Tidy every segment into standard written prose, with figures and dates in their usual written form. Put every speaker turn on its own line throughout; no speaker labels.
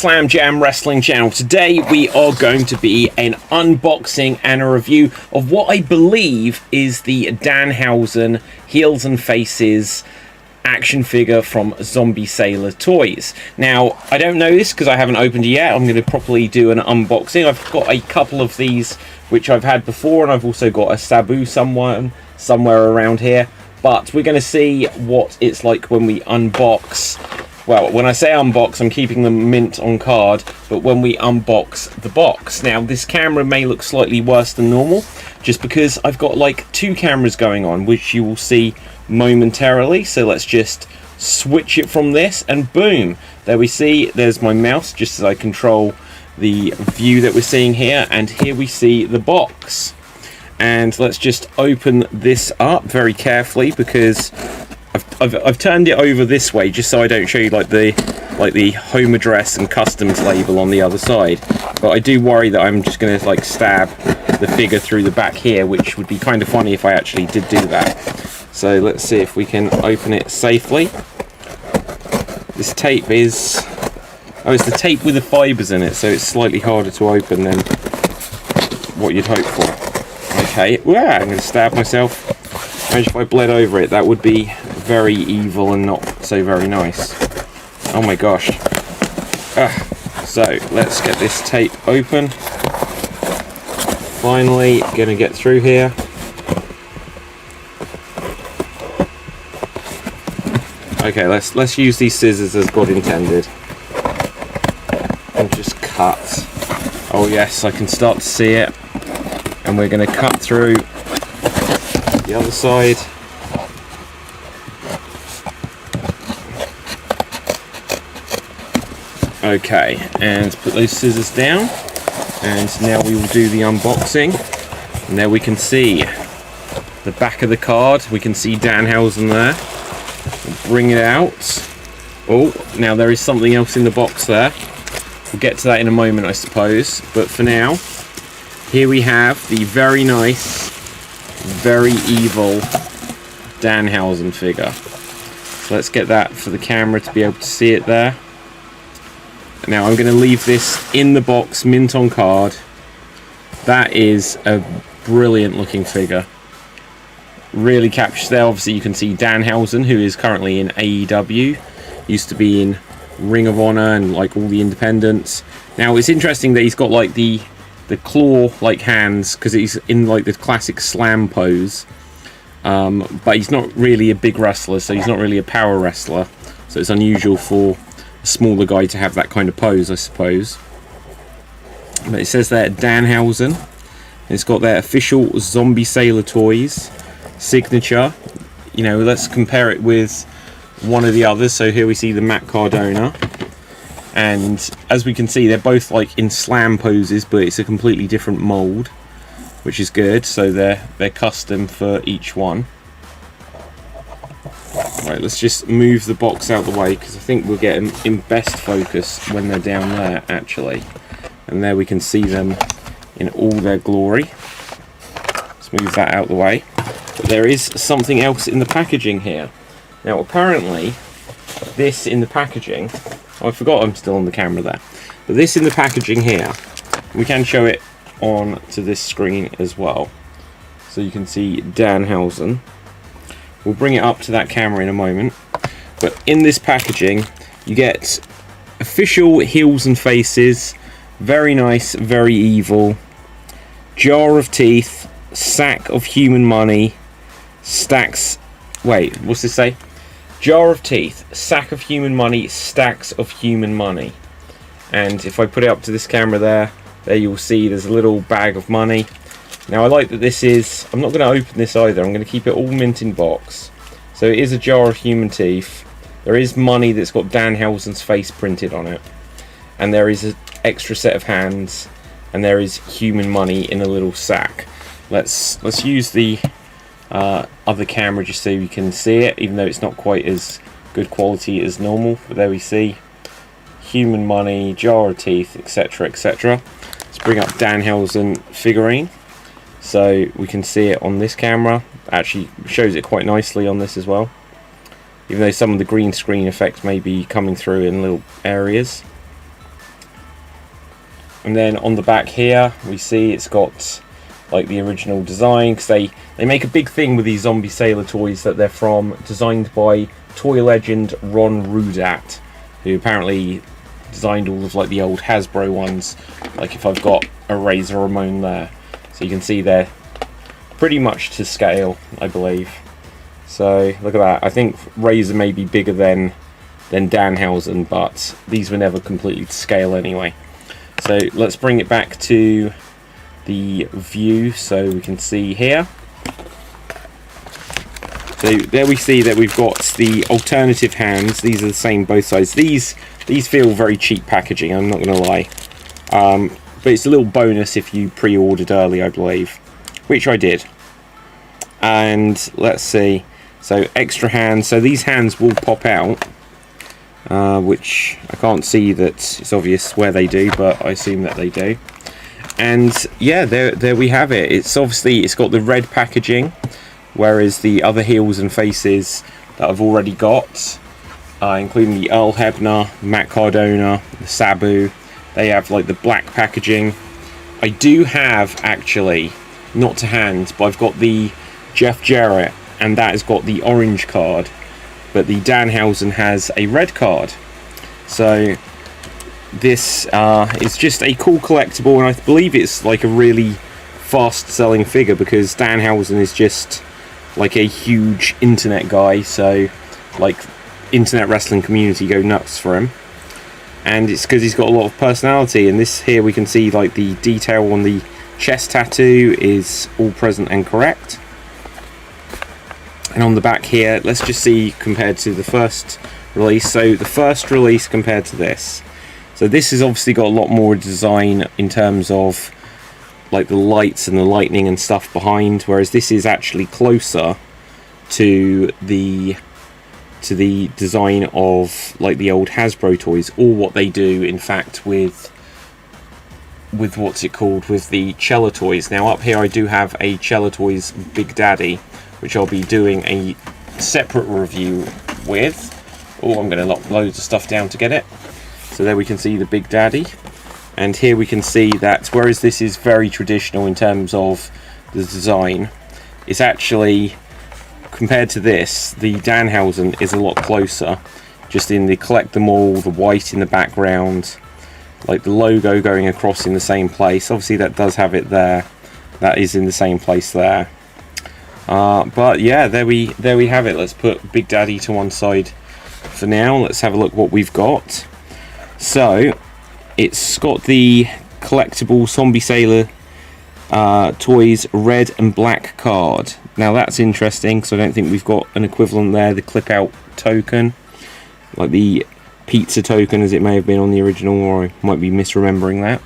Slam Jam Wrestling channel. Today we are going to be an unboxing and a review of what I believe is the Danhausen Heels and Faces action figure from Zombie Sailor Toys. Now, I don't know this because I haven't opened it yet. I'm going to properly do an unboxing. I've got a couple of these which I've had before, and I've also got a Sabu somewhere around here. But we're going to see what it's like when we unbox. Well, when I say unbox, I'm keeping them mint on card, but when we unbox the box. Now, this camera may look slightly worse than normal, just because I've got like two cameras going on, which you will see momentarily. So let's just switch it from this, and boom, there we see, there's my mouse, just as I control the view that we're seeing here, and here we see the box. And let's just open this up very carefully, because I've turned it over this way just so I don't show you like the home address and customs label on the other side. But I do worry that I'm just going to like stab the figure through the back here, which would be kind of funny if I actually did do that. So let's see if we can open it safely. This tape is... oh, it's the tape with the fibres in it, so it's slightly harder to open than what you'd hope for. Okay, I'm going to stab myself. Imagine if I bled over it, that would be very evil and not so very nice. Oh my gosh. So, let's get this tape open. Finally, gonna get through here. Okay, let's use these scissors as God intended. And just cut. Oh yes, I can start to see it. And we're gonna cut through the other side. Okay, and put those scissors down, and now we will do the unboxing. And there we can see the back of the card. We can see Danhausen there. We'll bring it out. Oh, now there is something else in the box there. We'll get to that in a moment, I suppose. But for now, here we have the very nice, very evil Danhausen figure. So let's get that for the camera to be able to see it there. Now I'm going to leave this in the box, mint on card. That is a brilliant looking figure. Really captures there. Obviously you can see Danhausen, who is currently in AEW. Used to be in Ring of Honor and like all the independents. Now it's interesting that he's got like the claw like hands, because he's in like the classic slam pose. But he's not really a big wrestler, so he's not really a power wrestler. So it's unusual for a smaller guy to have that kind of pose, I suppose. But it says there Danhausen. It's got their official Zombie Sailor Toys signature. You know, let's compare it with one of the others. So here we see the Matt Cardona, and as we can see, they're both like in slam poses, but it's a completely different mold, which is good. So they're custom for each one. Right, let's just move the box out of the way, because I think we'll get them in best focus when they're down there, actually. And there we can see them in all their glory. Let's move that out of the way. But there is something else in the packaging here. Now, apparently, this in the packaging... oh, I forgot I'm still on the camera there. But this in the packaging here, we can show it on to this screen as well. So you can see Danhausen. We'll bring it up to that camera in a moment. But in this packaging, you get official Heels and Faces, very nice, very evil, jar of teeth, sack of human money, stacks... wait, what's this say? Jar of teeth, sack of human money, stacks of human money. And if I put it up to this camera there you'll see there's a little bag of money. Now I like that this is... I'm not going to open this either, I'm going to keep it all mint in box. So it is a jar of human teeth. There is money that's got Danhausen's face printed on it. And there is an extra set of hands. And there is human money in a little sack. Let's use the other camera just so you can see it, even though it's not quite as good quality as normal. But there we see human money, jar of teeth, etc, etc. Let's bring up Danhausen figurine, so we can see it on this camera. Actually shows it quite nicely on this as well, even though some of the green screen effects may be coming through in little areas. And then on the back here we see it's got like the original design, because they make a big thing with these Zombie Sailor toys that they're designed by toy legend Ron Rudat, who apparently designed all of like the old Hasbro ones. Like if I've got a Razor Ramon there, so you can see they're pretty much to scale, I believe. So look at that. I think Razor may be bigger than Danhausen, but these were never completely to scale anyway. So let's bring it back to the view so we can see here. So there we see that we've got the alternative hands. These are the same both sides. These feel very cheap packaging, I'm not going to lie. But it's a little bonus if you pre-ordered early, I believe, which I did. And let's see. So extra hands. So these hands will pop out, which I can't see that it's obvious where they do, but I assume that they do. And yeah, there we have it. It's got the red packaging, whereas the other Heels and Faces that I've already got, including the Earl Hebner, Matt Cardona, the Sabu, they have like the black packaging. I do have, actually, not to hand, but I've got the Jeff Jarrett, and that has got the orange card, but the Danhausen has a red card. So this is just a cool collectible, and I believe it's like a really fast selling figure, because Danhausen is just like a huge internet guy, so like internet wrestling community go nuts for him, and it's because he's got a lot of personality. And this here we can see like the detail on the chest tattoo is all present and correct. And on the back here, let's just see compared to the first release. So the first release compared to this, so this has obviously got a lot more design in terms of like the lights and the lightning and stuff behind, whereas this is actually closer to the design of like the old Hasbro toys, or what they do in fact with what's it called, with the Cella toys. Now up here I do have a Cella Toys Big Daddy, which I'll be doing a separate review with. Oh, I'm going to lock loads of stuff down to get it. So there we can see the Big Daddy, and here we can see that whereas this is very traditional in terms of the design, it's actually, compared to this, the Danhausen is a lot closer, just in the collect them all, the white in the background, like the logo going across in the same place. Obviously that does have it there, that is in the same place there. But yeah, there we have it. Let's put Big Daddy to one side for now. Let's have a look what we've got. So it's got the collectible Zombie Sailor Toys red and black card. Now that's interesting, because I don't think we've got an equivalent there. The clip out token, like the pizza token as it may have been on the original, or I might be misremembering that.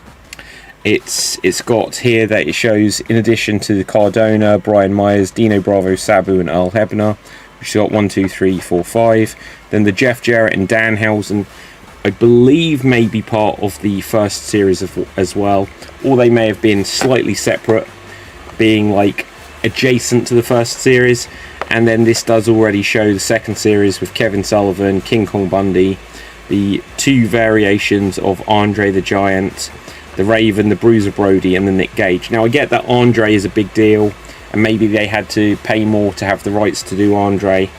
It's got here that it shows, in addition to the Cardona, Brian Myers, Dino Bravo, Sabu and Earl Hebner, which got 1, 2, 3, 4, 5. Then the Jeff Jarrett and Danhausen, I believe, may be part of the first series as well, or they may have been slightly separate, being like adjacent to the first series. And then this does already show the second series with Kevin Sullivan, King Kong Bundy, the 2 variations of Andre the Giant, the Raven, the Bruiser Brody, and the Nick Gage. Now I get that Andre is a big deal, and maybe they had to pay more to have the rights to do Andre.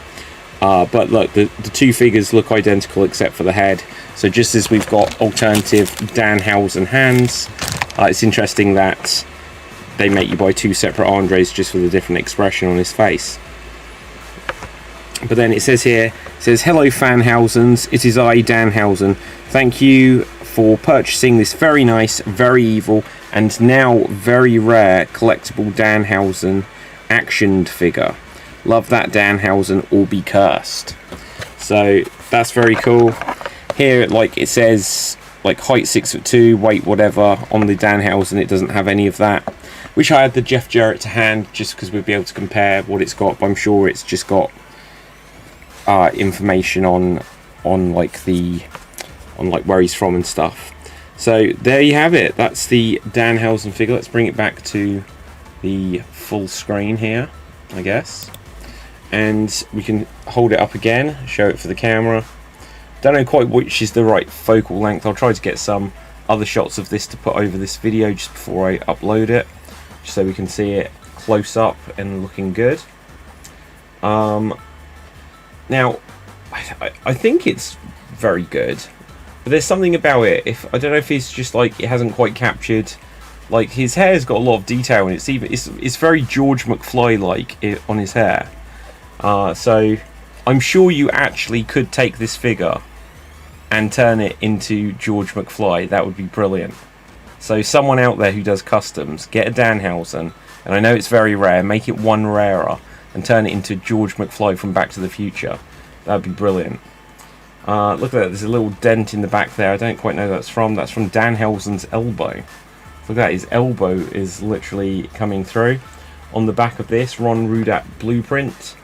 But look, the 2 figures look identical except for the head. So just as we've got alternative Danhausen hands, it's interesting that they make you buy 2 separate Andres just with a different expression on his face. But then it says here, it says, "Hello Fanhausens, it is I, Danhausen. Thank you for purchasing this very nice, very evil, and now very rare collectible Danhausen actioned figure. Love that Danhausen, or be cursed." So that's very cool. Here, like it says, like height 6'2", weight whatever. On the Danhausen, it doesn't have any of that. Wish I had the Jeff Jarrett to hand, just because we'd be able to compare what it's got. But I'm sure it's just got information on like where he's from and stuff. So there you have it. That's the Danhausen figure. Let's bring it back to the full screen here, I guess, and we can hold it up again, show it for the camera. Don't know quite which is the right focal length. I'll try to get some other shots of this to put over this video just before I upload it, just so we can see it close up and looking good. Now I think it's very good, but there's something about it, I don't know if it's just like it hasn't quite captured, like his hair's got a lot of detail, and it's very George McFly like on his hair. So I'm sure you actually could take this figure and turn it into George McFly. That would be brilliant. So someone out there who does customs, get a Danhausen, and I know it's very rare, make it one rarer and turn it into George McFly from Back to the Future. That would be brilliant. Look at that, there's a little dent in the back there. I don't quite know that's from Danhausen's elbow. Look at that, his elbow is literally coming through. On the back of this, Ron Rudat blueprint.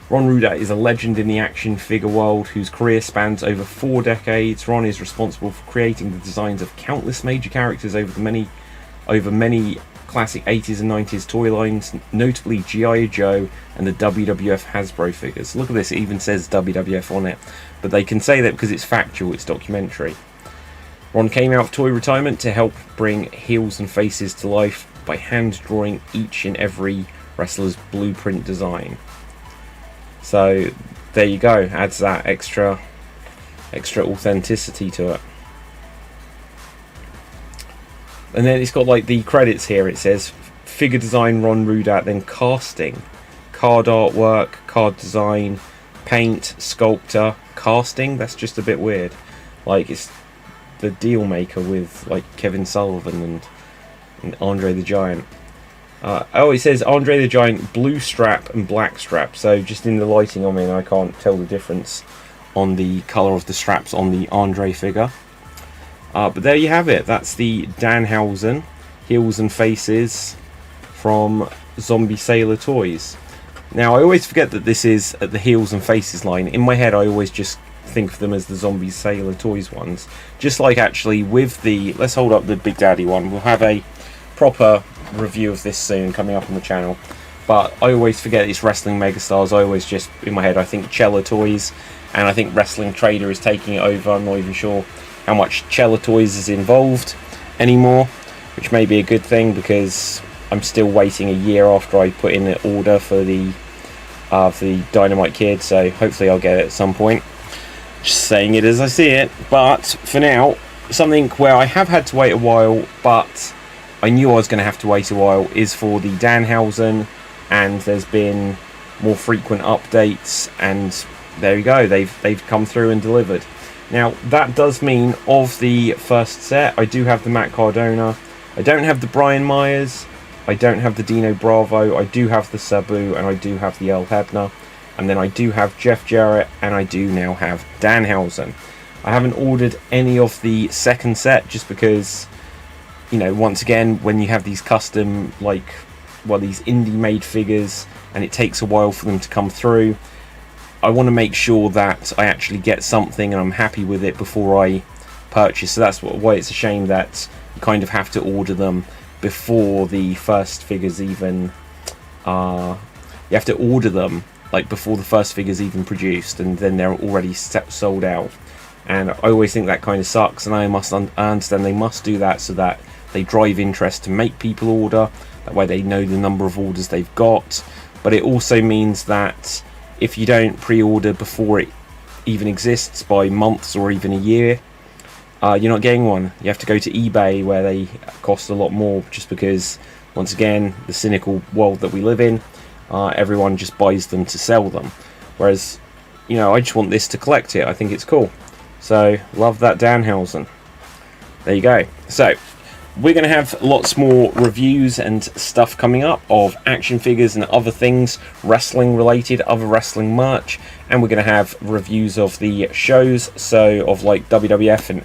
Ron Rudat is a legend in the action figure world whose career spans over 4 decades. Ron is responsible for creating the designs of countless major characters over many classic 80s and 90s toy lines, notably G.I. Joe and the WWF Hasbro figures. Look at this, it even says WWF on it. But they can say that because it's factual, it's documentary. Ron came out of toy retirement to help bring Heels and Faces to life by hand drawing each and every wrestler's blueprint design. So there you go, adds that extra authenticity to it. And then it's got like the credits here. It says figure design Ron Rudat, then casting, card artwork, card design, paint, sculptor, casting. That's just a bit weird. Like it's the deal maker with like Kevin Sullivan and Andre the Giant. Oh, it says Andre the Giant blue strap and black strap. So just in the lighting on me, I can't tell the difference on the colour of the straps on the Andre figure. But there you have it. That's the Danhausen Heels and Faces from Zombie Sailor Toys. Now I always forget that this is the Heels and Faces line. In my head I always just think of them as the Zombie Sailor Toys ones. Just like actually with the, let's hold up the Big Daddy one. We'll have a proper review of this soon coming up on the channel. But I always forget it's Wrestling Megastars. I always just, in my head, I think Cella Toys, and I think Wrestling Trader is taking it over. I'm not even sure how much Cella Toys is involved anymore, which may be a good thing because I'm still waiting a year after I put in an order for the Dynamite Kid, so hopefully I'll get it at some point. Just saying it as I see it. But for now, something where I have had to wait a while, but I knew I was going to have to wait a while, is for the Danhausen, and there's been more frequent updates, and there you go, they've come through and delivered. Now that does mean of the first set, I do have the Matt Cardona, I don't have the Brian Myers, I don't have the Dino Bravo, I do have the Sabu, and I do have the Earl Hebner, and then I do have Jeff Jarrett, and I do now have Danhausen. I haven't ordered any of the second set just because, you know, once again, when you have these custom, like, well, these indie made figures and it takes a while for them to come through, I want to make sure that I actually get something and I'm happy with it before I purchase. So that's why it's a shame that you kind of have to order them before the first figures even you have to order them like before the first figures even produced, and then they're already sold out. And I always think that kind of sucks, and I understand they must do that so that they drive interest to make people order. That way they know the number of orders they've got. But it also means that if you don't pre-order before it even exists by months or even a year, you're not getting one. You have to go to eBay where they cost a lot more, just because, once again, the cynical world that we live in, everyone just buys them to sell them. Whereas, you know, I just want this to collect it. I think it's cool. So, love that Danhausen. There you go. So, we're going to have lots more reviews and stuff coming up of action figures and other things, wrestling related, other wrestling merch, and we're going to have reviews of the shows, so of like WWE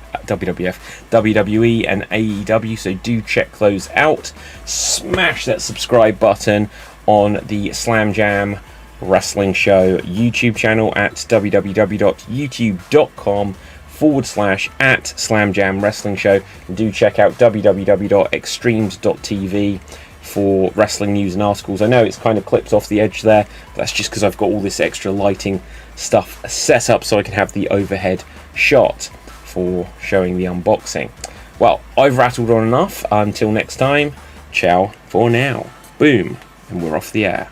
and AEW, so do check those out. Smash that subscribe button on the Slam Jam Wrestling Show YouTube channel at www.youtube.com/@Slam Jam Wrestling Show, and do check out www.extremes.tv for wrestling news and articles. I know it's kind of clipped off the edge there, but that's just because I've got all this extra lighting stuff set up so I can have the overhead shot for showing the unboxing. Well, I've rattled on enough. Until next time, ciao for now. Boom, and we're off the air.